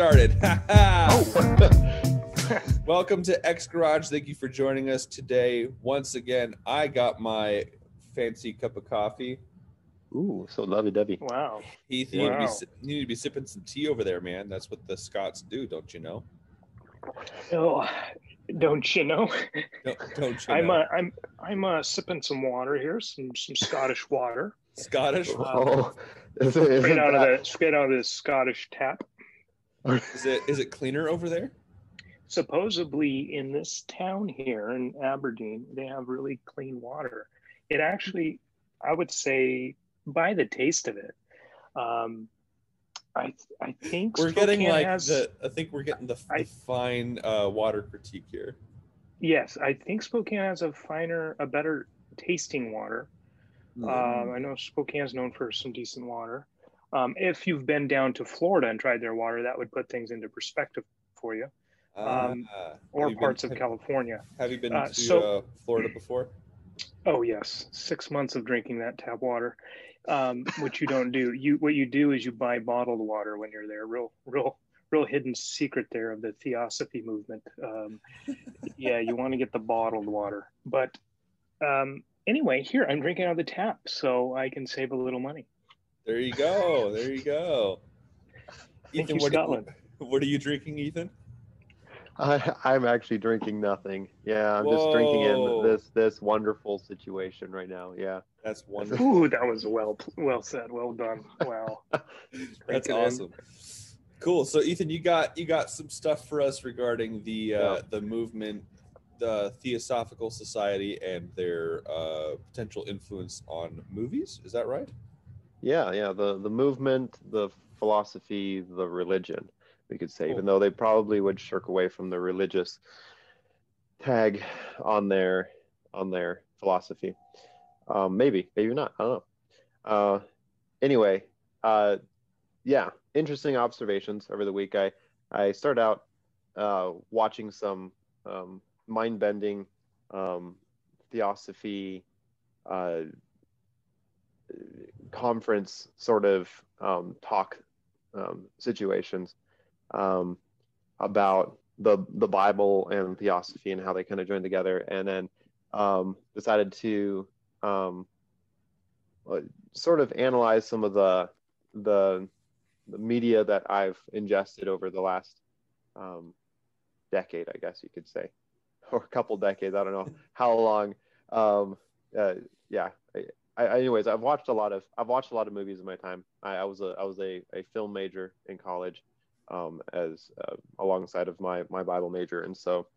started. Oh. Welcome to X Garage. Thank you for joining us today. Once again, I got my fancy cup of coffee. Ooh, so lovey-dovey. Wow. Heath, Wow. you need to be sipping some tea over there, man. That's what the Scots do, don't you know? Oh, don't you know? Don't you know? I'm sipping some water here, some Scottish water. Scottish? Straight out of the Scottish tap. Is it cleaner over there? Supposedly in this town here in Aberdeen, they have really clean water. It actually, I would say, by the taste of it, I think we're Spokane getting like has, the fine water critique here. Yes, I think Spokane has a better tasting water. I know Spokane is known for some decent water. If you've been down to Florida and tried their water, that would put things into perspective for you. Or parts of California. Have you been to Florida before? Oh yes, 6 months of drinking that tap water, which you don't do. What you do is you buy bottled water when you're there. Real hidden secret there of the Theosophy movement. Yeah, you want to get the bottled water. But anyway, here I'm drinking out of the tap, so I can save a little money. There you go. There you go. Thank Ethan, you, Scotland. What are you drinking, Ethan? I'm actually drinking nothing. Yeah, I'm just drinking in this wonderful situation right now. Yeah, that's wonderful. Ooh, that was well said. Well done. Wow, that's awesome. Cool. So, Ethan, you got some stuff for us regarding the movement, the Theosophical Society, and their potential influence on movies. Is that right? Yeah. The movement, the philosophy, the religion, we could say, even though they probably would shirk away from the religious tag on their philosophy. Maybe not. I don't know. Anyway, interesting observations over the week. I started out watching some mind-bending theosophy conference sort of talk situations about the Bible and theosophy and how they kind of join together, and then decided to sort of analyze some of the media that I've ingested over the last decade, I guess you could say, or a couple decades. I don't know how long. Anyways, I've watched a lot of movies in my time. I was a film major in college, as alongside of my Bible major, and so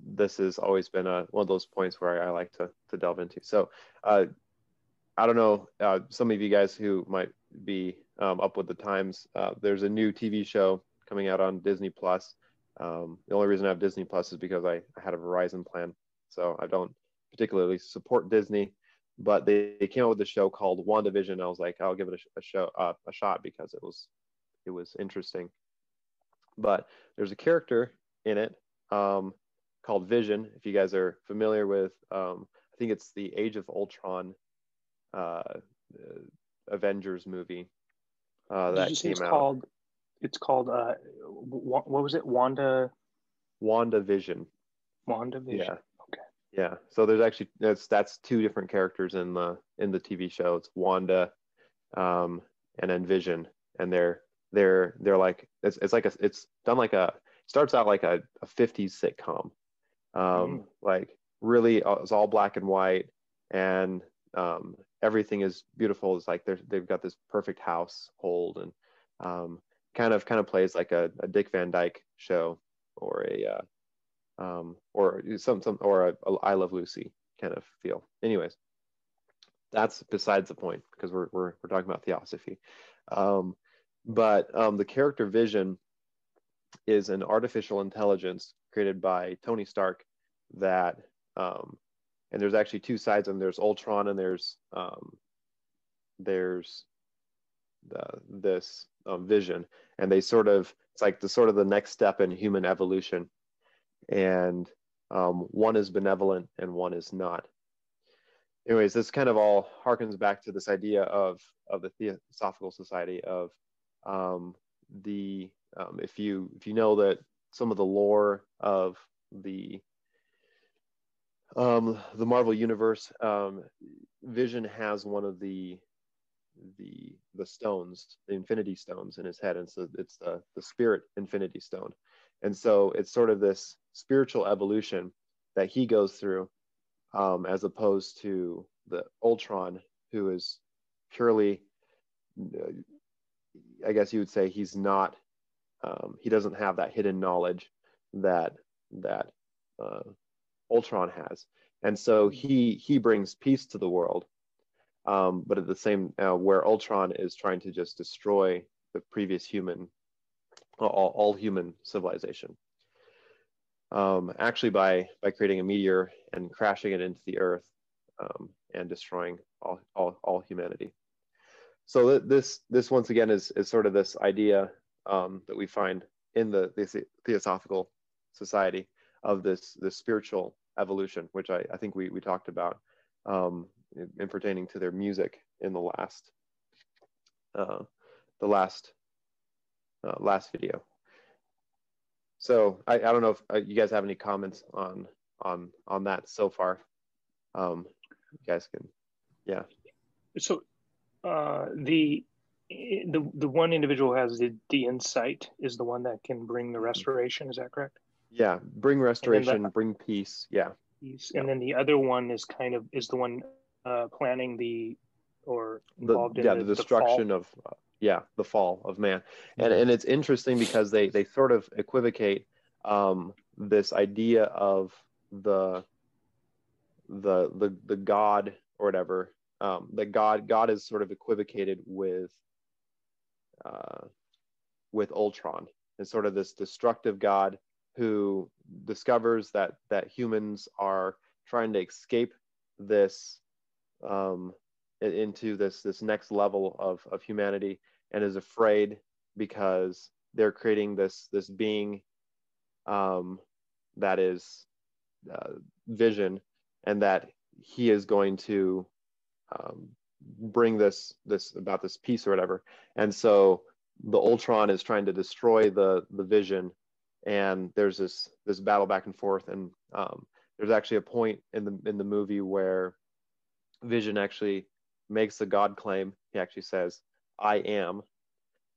this has always been one of those points where I like to delve into. So I don't know, some of you guys who might be up with the times, there's a new TV show coming out on Disney Plus. The only reason I have Disney Plus is because I had a Verizon plan, so I don't particularly support Disney, but they came out with a show called WandaVision. I was like, I'll give it a shot because it was interesting. But there's a character in it called Vision. If you guys are familiar with, I think it's the Age of Ultron Avengers movie that came out. It's called what was it? WandaVision. WandaVision. Yeah. Yeah, so there's actually that's two different characters in the TV show. It's Wanda, and then Vision, and they're like it's done like starts out like a 50s sitcom, like really it's all black and white, and everything is beautiful. It's like they've got this perfect household, and kind of plays like a Dick Van Dyke show or a I Love Lucy kind of feel. Anyways, that's besides the point because we're talking about theosophy. But the character Vision is an artificial intelligence created by Tony Stark that and there's actually two sides, and there's Ultron and there's this Vision, and they sort of, it's like the next step in human evolution, and one is benevolent and one is not. Anyways, this kind of all harkens back to this idea of the Theosophical Society of If you know that some of the lore of the Marvel universe, Vision has one of the stones, the Infinity Stones, in his head, and so it's the Spirit Infinity Stone, and so it's sort of this spiritual evolution that he goes through, as opposed to the Ultron, who is purely, I guess you would say, he's not, he doesn't have that hidden knowledge that Ultron has, and so he brings peace to the world. But at the same, where Ultron is trying to just destroy the previous human, all human civilization, actually by creating a meteor and crashing it into the earth, and destroying all humanity. So this once again is sort of this idea, that we find in the Theosophical Society, of this spiritual evolution, which I think we talked about, in pertaining to their music in the last video. So I don't know if you guys have any comments on that so far. You guys can, yeah. So the one individual who has the insight is the one that can bring the restoration. Is that correct? Yeah, bring restoration, bring peace. Yeah. Peace. And then the other one is the one planning involved in the destruction the fall. The fall of man. And it's interesting because they sort of equivocate this idea of the God or whatever, that God is sort of equivocated with Ultron, and sort of this destructive God who discovers that humans are trying to escape this, into this next level of humanity, and is afraid because they're creating this being, that is Vision, and that he is going to bring this about this peace or whatever. And so the Ultron is trying to destroy the Vision, and there's this battle back and forth, and there's actually a point in the movie where Vision actually makes the God claim. He actually says, "I am,"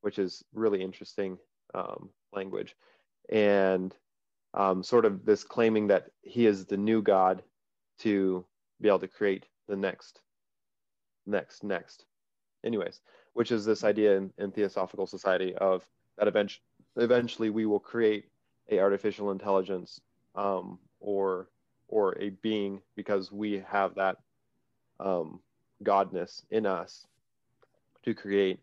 which is really interesting language, and sort of this claiming that he is the new God to be able to create the next. Anyways, which is this idea in Theosophical Society of that eventually we will create a artificial intelligence, or a being, because we have that godness in us to create,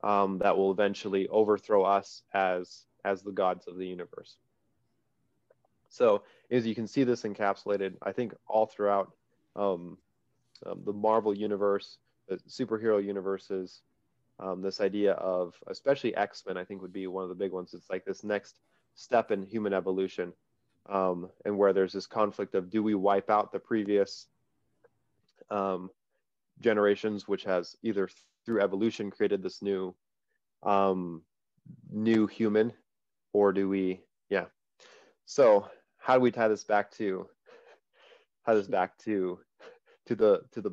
that will eventually overthrow us as the gods of the universe. So as you can see this encapsulated, I think, all throughout the Marvel universe, the superhero universes, this idea of, especially X-Men, I think would be one of the big ones. It's like this next step in human evolution, and where there's this conflict of, do we wipe out the previous generations, which has either through evolution created this new human, or do we, so how do we tie this back to the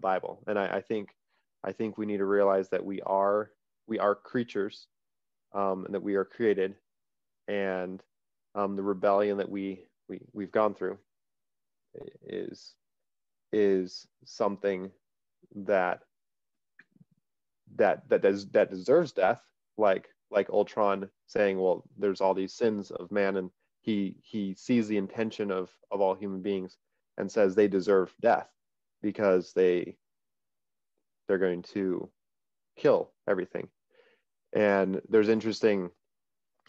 Bible? And I think we need to realize that we are creatures, and that we are created, and the rebellion that we've gone through is something that deserves death, like Ultron saying, well, there's all these sins of man, and he sees the intention of all human beings and says they deserve death because they're going to kill everything. And there's interesting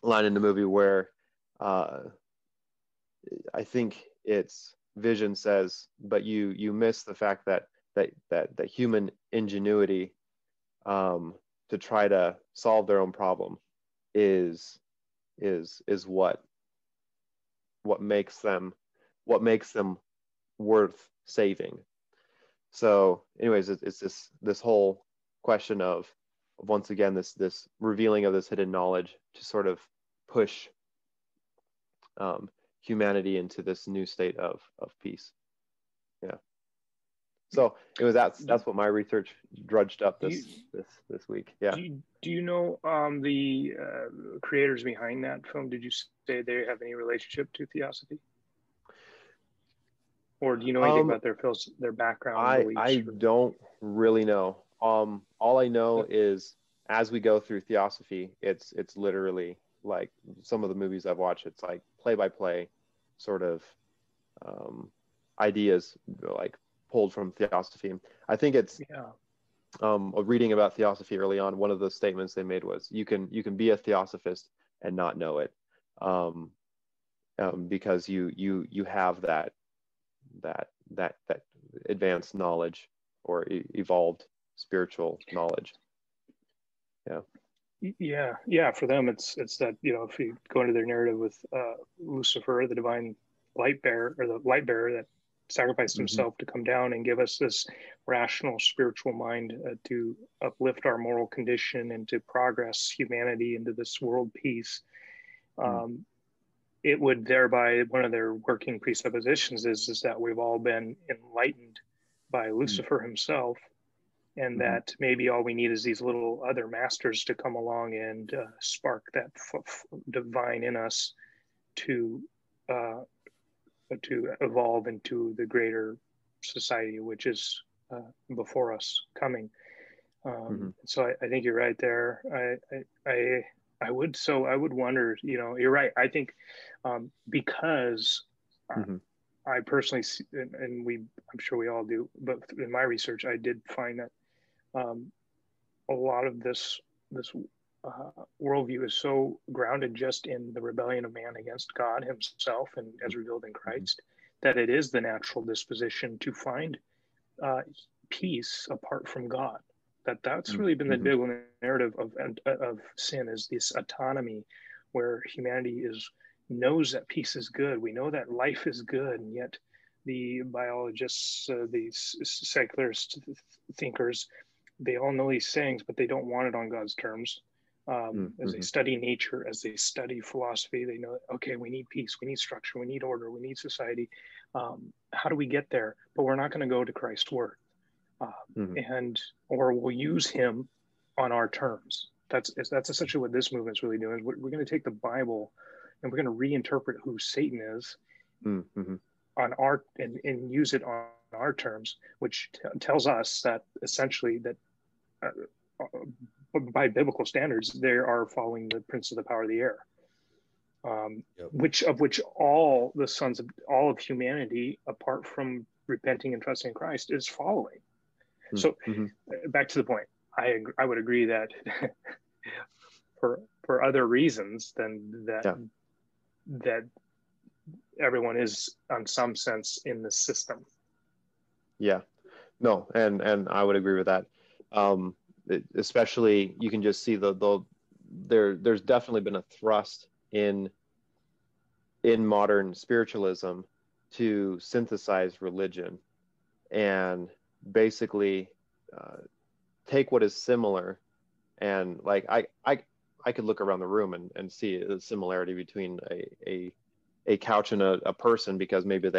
line in the movie where I think it's Vision says, but you miss the fact that human ingenuity, to try to solve their own problem is what makes them worth saving. So anyways, it's this whole question of once again, this revealing of this hidden knowledge to sort of push humanity into this new state of peace. Yeah. So it was that's what my research drudged up this week. Yeah. Do you know the creators behind that film? Did you say they have any relationship to Theosophy? Or do you know anything about their background beliefs? I don't really know. All I know is as we go through Theosophy, it's literally like some of the movies I've watched, it's like play-by-play sort of ideas like pulled from Theosophy. I think it's reading about Theosophy early on, one of the statements they made was you can be a Theosophist and not know it, because you have that advanced knowledge or evolved spiritual knowledge. Yeah, for them it's that, if you go into their narrative with Lucifer, the divine light bearer, or the light bearer that sacrificed himself to come down and give us this rational spiritual mind to uplift our moral condition and to progress humanity into this world peace. It would thereby, one of their working presuppositions is that we've all been enlightened by Lucifer himself, and that maybe all we need is these little other masters to come along and spark that divine in us to evolve into the greater society which is before us coming. So I think you're right there. I would wonder, you're right. I think because I personally see, and I'm sure we all do, but in my research, I did find that a lot of this worldview is so grounded just in the rebellion of man against God himself and as revealed in Christ, that it is the natural disposition to find peace apart from God. That's really been the biblical narrative of sin, is this autonomy where humanity knows that peace is good. We know that life is good, and yet the biologists, these secularist thinkers, they all know these sayings, but they don't want it on God's terms. As they study nature, as they study philosophy, they know, okay, we need peace, we need structure, we need order, we need society. How do we get there? But we're not going to go to Christ's word. Or we'll use him on our terms. That's essentially what this movement is really doing. We're going to take the Bible and we're going to reinterpret who Satan is on our and use it on our terms, which tells us that essentially that by biblical standards they are following the prince of the power of the air, which all the sons of all of humanity, apart from repenting and trusting in Christ, is following. So back to the point, I would agree that for other reasons than that everyone is in some sense in the system. Yeah, no, and I would agree with that. Especially, you can just see there's definitely been a thrust in modern spiritualism to synthesize religion and basically take what is similar, and like I could look around the room and see a similarity between a couch and a person, because maybe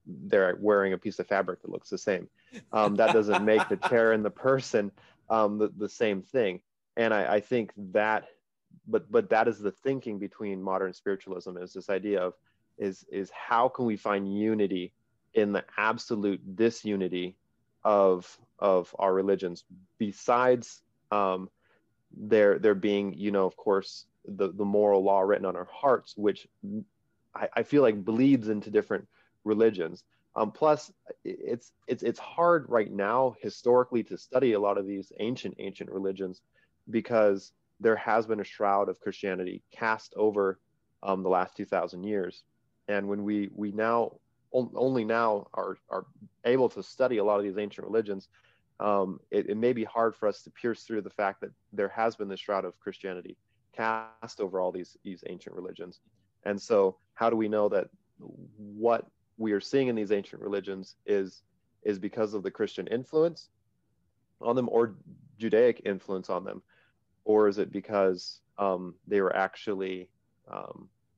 they're wearing a piece of fabric that looks the same. That doesn't make the chair and the person the same thing. And I think that, but that is the thinking between modern spiritualism, is this idea of is how can we find unity in the absolute disunity of our religions, besides there being, of course, the moral law written on our hearts, which I feel like bleeds into different religions. Plus, it's hard right now historically to study a lot of these ancient religions, because there has been a shroud of Christianity cast over the last 2,000 years, and when we now only now are able to study a lot of these ancient religions, it may be hard for us to pierce through the fact that there has been this shroud of Christianity cast over all these ancient religions. And so how do we know that what we are seeing in these ancient religions is because of the Christian influence on them, or Judaic influence on them, or is it because they were actually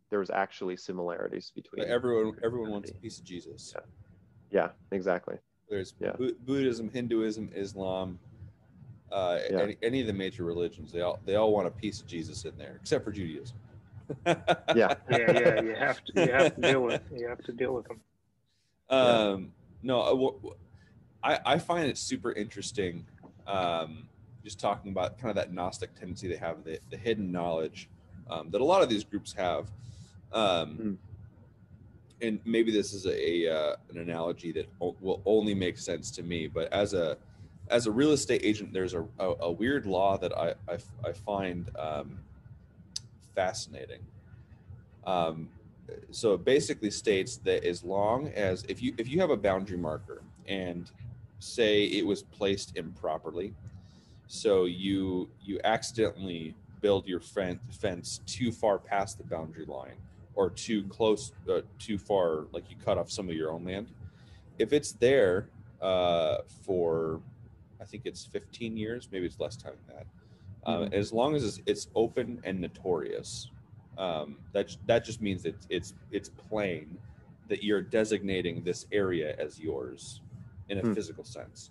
there was actually similarities between everyone wants a piece of Jesus. Yeah, exactly. There's Buddhism, Hinduism, Islam, any of the major religions. They all want a piece of Jesus in there, except for Judaism. Yeah. You have to deal with them. No, I find it super interesting. Just talking about kind of that Gnostic tendency they have, the hidden knowledge that a lot of these groups have. And maybe this is an analogy that will only make sense to me, but as a real estate agent, there's a weird law that I find fascinating. So it basically states that as long as if you have a boundary marker and say it was placed improperly, so you accidentally build your fence too far past the boundary line, or too close, too far, like you cut off some of your own land. If it's there for, I think it's 15 years, maybe it's less time than that. As long as it's open and notorious, that just means it's plain that you're designating this area as yours in a physical sense.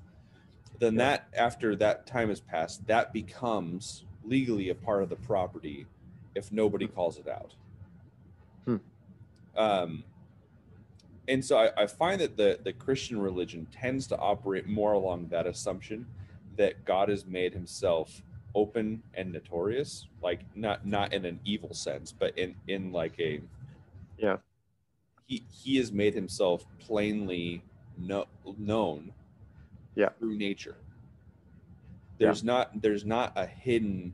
Then that, after that time has passed, that becomes legally a part of the property if nobody calls it out. And so I find that the Christian religion tends to operate more along that assumption that God has made himself open and notorious, like not in an evil sense, but in like a he has made himself plainly known through nature. There's not a hidden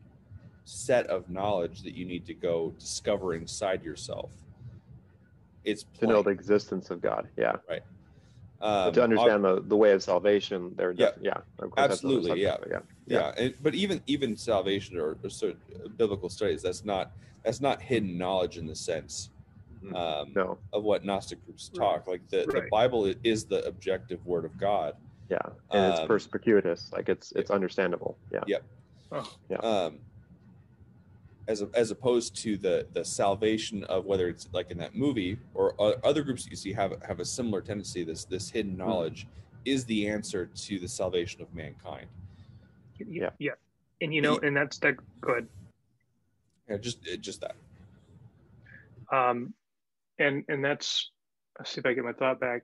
set of knowledge that you need to go discover inside yourself. It's plain. To know the existence of God. Right. But to understand the way of salvation, there absolutely, but even salvation or biblical studies, that's not hidden knowledge in the sense of what Gnostic groups talk. Like the Bible is the objective word of God. And it's perspicuous, like it's understandable. As opposed to the salvation of, whether it's like in that movie or other groups that you see have a similar tendency. This hidden knowledge is the answer to the salvation of mankind. And and that's that. Go ahead. Just that. And that's, let's see if I get my thought back.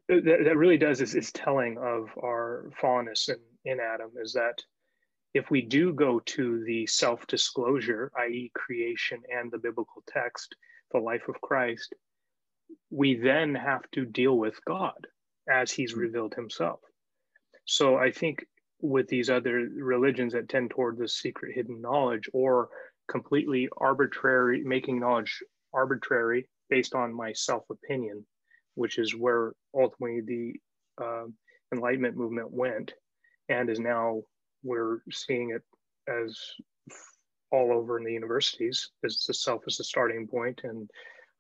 That really does is telling of our fallenness in Adam, is that if we do go to the self-disclosure, i.e. creation and the biblical text, the life of Christ, we then have to deal with God as he's revealed himself. So I think with these other religions that tend toward the secret hidden knowledge, or completely arbitrary, making knowledge arbitrary based on my self-opinion, which is where ultimately the Enlightenment movement went, and is now we're seeing it as all over in the universities, as the self as a starting point, and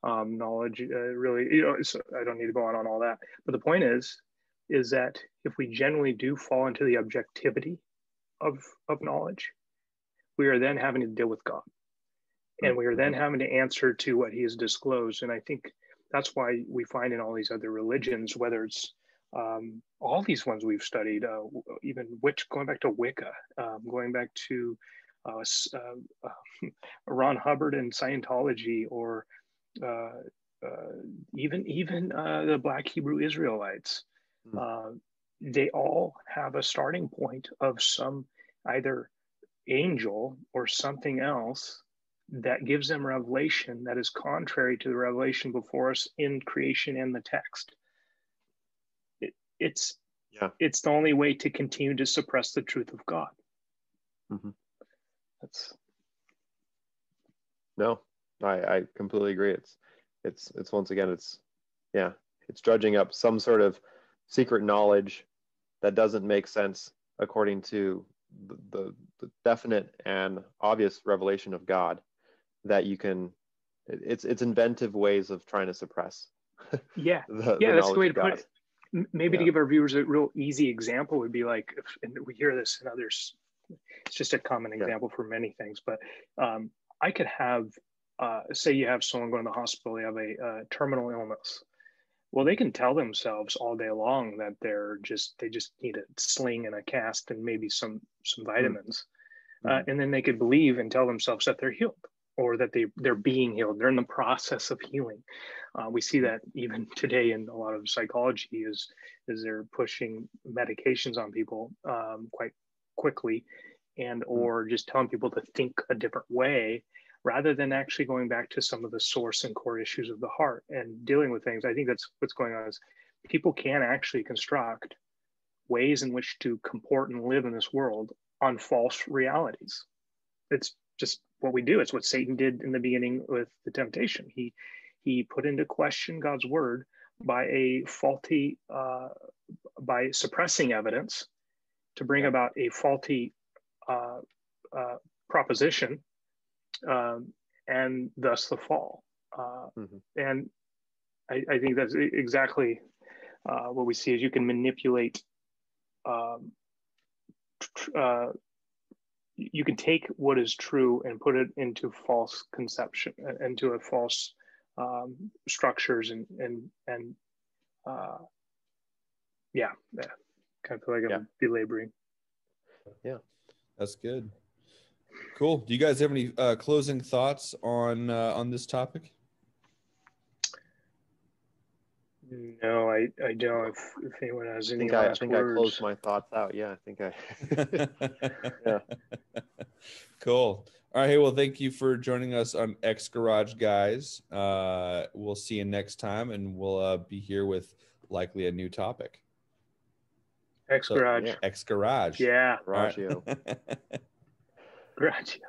knowledge really, so I don't need to go on all that. But the point is that if we generally do fall into the objectivity of knowledge, we are then having to deal with God. And we are then having to answer to what he has disclosed. And I think that's why we find in all these other religions, whether it's all these ones we've studied, even going back to Wicca, going back to Ron Hubbard and Scientology, or even the Black Hebrew Israelites, they all have a starting point of some either angel or something else that gives them revelation that is contrary to the revelation before us in creation and the text. It's the only way to continue to suppress the truth of God. I completely agree. It's once again, it's dredging up some sort of secret knowledge that doesn't make sense according to the definite and obvious revelation of God, that you can, it's inventive ways of trying to suppress that's the way to put it. Maybe to give our viewers a real easy example would be like, and we hear this in others, it's just a common example for many things, but I could have, say you have someone going to the hospital, they have a terminal illness. Well, they can tell themselves all day long that they just need a sling and a cast and maybe some vitamins. And then they could believe and tell themselves that they're healed, or that they're being healed. They're in the process of healing. We see that even today in a lot of psychology is they're pushing medications on people quite quickly, and or just telling people to think a different way rather than actually going back to some of the source and core issues of the heart and dealing with things. I think that's what's going on, is people can actually construct ways in which to comport and live in this world on false realities. It's just what we do. It's what Satan did in the beginning with the temptation. He put into question God's word by a faulty, by suppressing evidence to bring about a faulty proposition, and thus the fall. And I think that's exactly what we see, is you can manipulate, you can take what is true and put it into false conception, into a false structures and yeah, kind of feel like I'm belaboring. Yeah, that's good. Cool. Do you guys have any closing thoughts on this topic? No, I don't. If anyone has any I last think words. I closed my thoughts out. Yeah, I think I. Yeah. Cool. All right. Hey, well, thank you for joining us on X Garage, guys. We'll see you next time, and we'll be here with likely a new topic. X Garage. So, X Garage. Yeah. Garagio. Garagio.